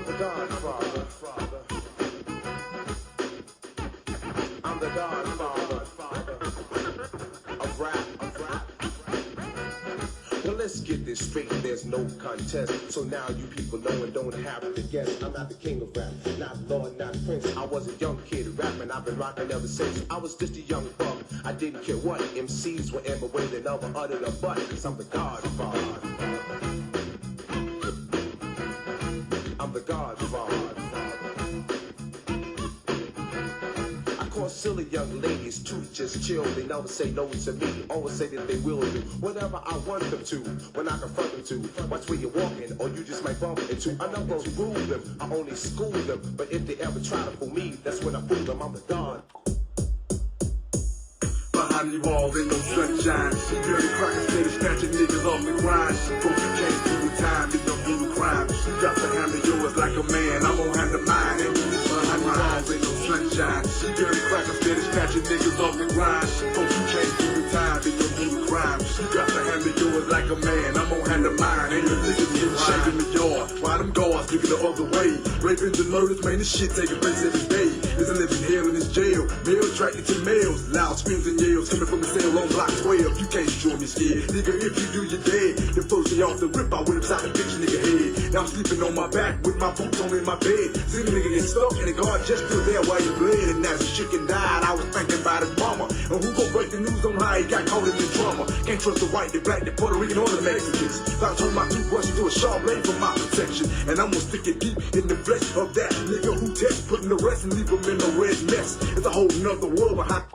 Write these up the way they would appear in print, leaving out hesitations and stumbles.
the Godfather. I'm the Godfather of rap. Well, let's get this straight, there's no contest. So now you people know and don't have to guess. I'm not the king of rap, not Lord, not Prince. I was a young kid rapping, I've been rocking ever since. I was just a young buck, I didn't care what MCs were ever way they never uttered a butt. Cause I'm the Godfather. I'm the Godfather. Silly young ladies too, just chill. They never say no to me, always say that they will do whatever I want them to, when I confront them to. Watch where you're walking, or you just might bump into. I never rule them, I only school them. But if they ever try to fool me, that's when I fool them. I'm the God. Behind the walls ain't no sunshine. Dirty crackers steady snatching niggas off the grind. Folks, you can't do the time, they don't do the crime. You got to handle yours like a man, I'm gonna handle mine. And behind the walls ain't no sunshine. Dirty crackers steady snatching niggas off the grind. Folks, you can't do the time, they don't do the crime. You got to handle yours like a man, I'm gonna handle mine. And the niggas get shaking the yard, while them guards looking the other way. Raping and murders, man, this shit taking place every day. There's a living hell in this jail, male attracted to males. Loud screams and yells coming from the cell on block 12. You can't show me scared, nigga. If you do, you're dead. The first day off the rip, I went upside the bitch nigga head. Now I'm sleeping on my back with my boots on in my bed. See the nigga get stuck and the guard just stood there while he bled. And as the chicken died, I was thinking about his mama. And who gon' break the news on how he got caught in the drama? Can't trust the white, the black, the Puerto Rican, or the Mexicans. So I turned my toothbrush into a sharp blade for my protection. And I'm gonna stick it deep in the flesh of that nigga who text, putting the rest and leave him in a red mess. It's a whole nother world behind.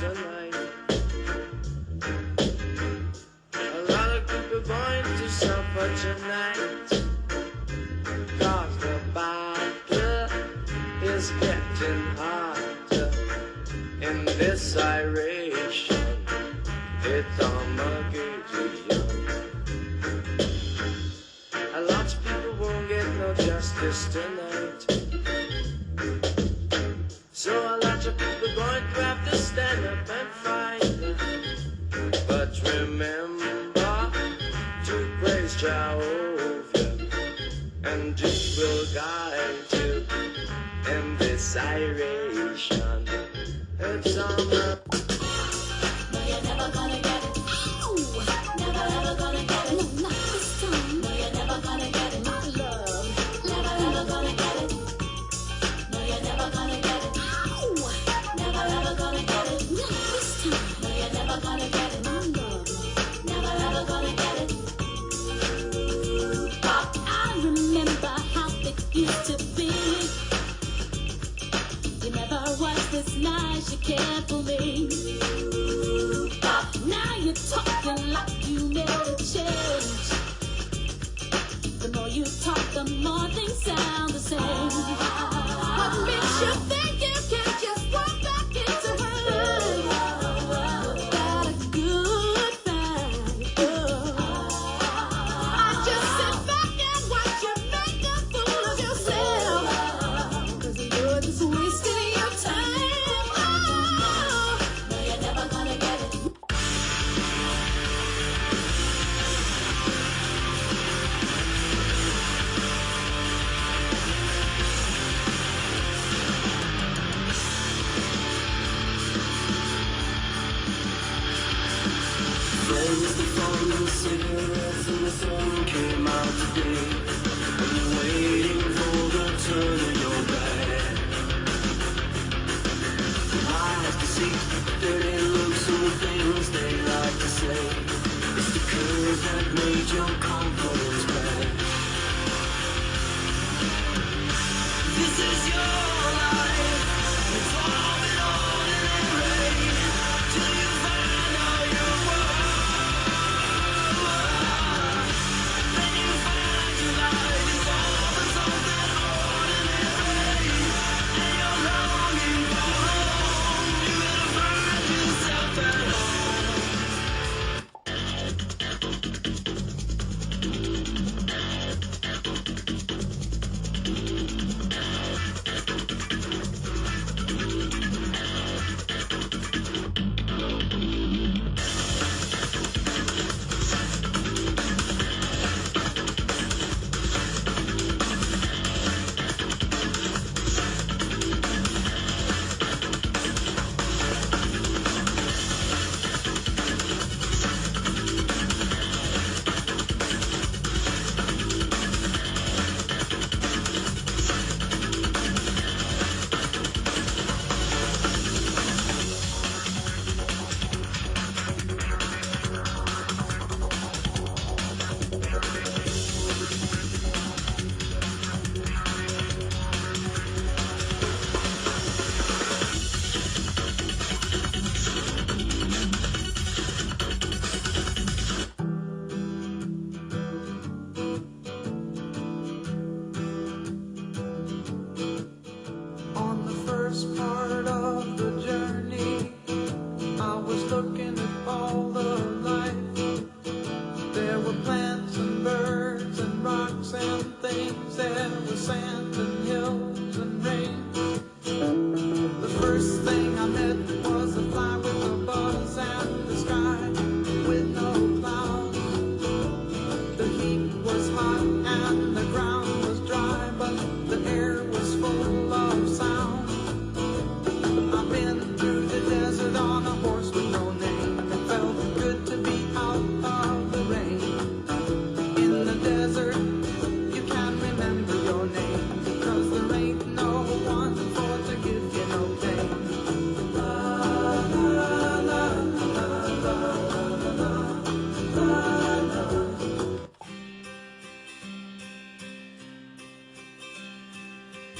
Tonight. A lot of people going to suffer tonight. Cause the battle is getting harder. In this iration, it's Armagideon. A lot of people won't get no justice tonight. So a lot of people going to have to stand up and fight. But remember to praise Jehovah, and He will guide you in this iration. It's on the... No, you're never gonna get it. Never ever gonna get it. No, not this time. No, you're never gonna get it. My love. Never ever gonna get it. No, you're never gonna get it. Never ever gonna get it. Not this time. No, you're never gonna get it. My love. Never ever gonna get it. But I remember how it used to be. You never was this nice, you cared for me. But now you're talking like you never change. The more you talk, the more things sound the same. What makes you think you can just walk back into her? That a good thing. I just sit back and watch you make a fool of yourself. Cause you're just wasting your time. No, you're never gonna get it. Raised the phone and cigarettes and the sun came out today. And you're waiting for the turn of your back. Eyes to see dirty looks and things they like to say. It's the curve that made your confidence bad. This is your life. It's all been ordinary till you find out you're wrong. Then you find you got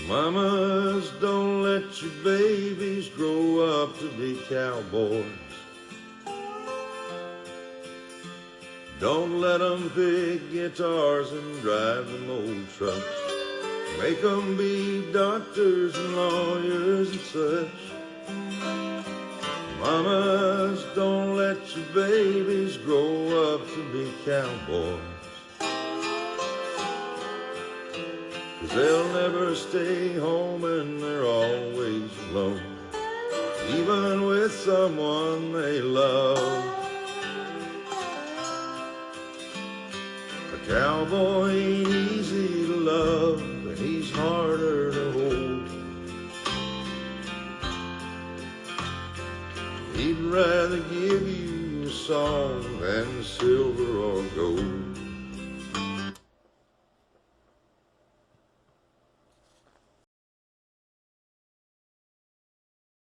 Mamas, don't let your babies grow up to be cowboys. Don't let them pick guitars and drive them old trucks. Make them be doctors and lawyers and such. Mamas, don't let your babies grow up to be cowboys. 'Cause they'll never stay home and they're always alone, even with someone they love. A cowboy ain't easy to love, and he's harder to hold. He'd rather give you a song than silver or gold.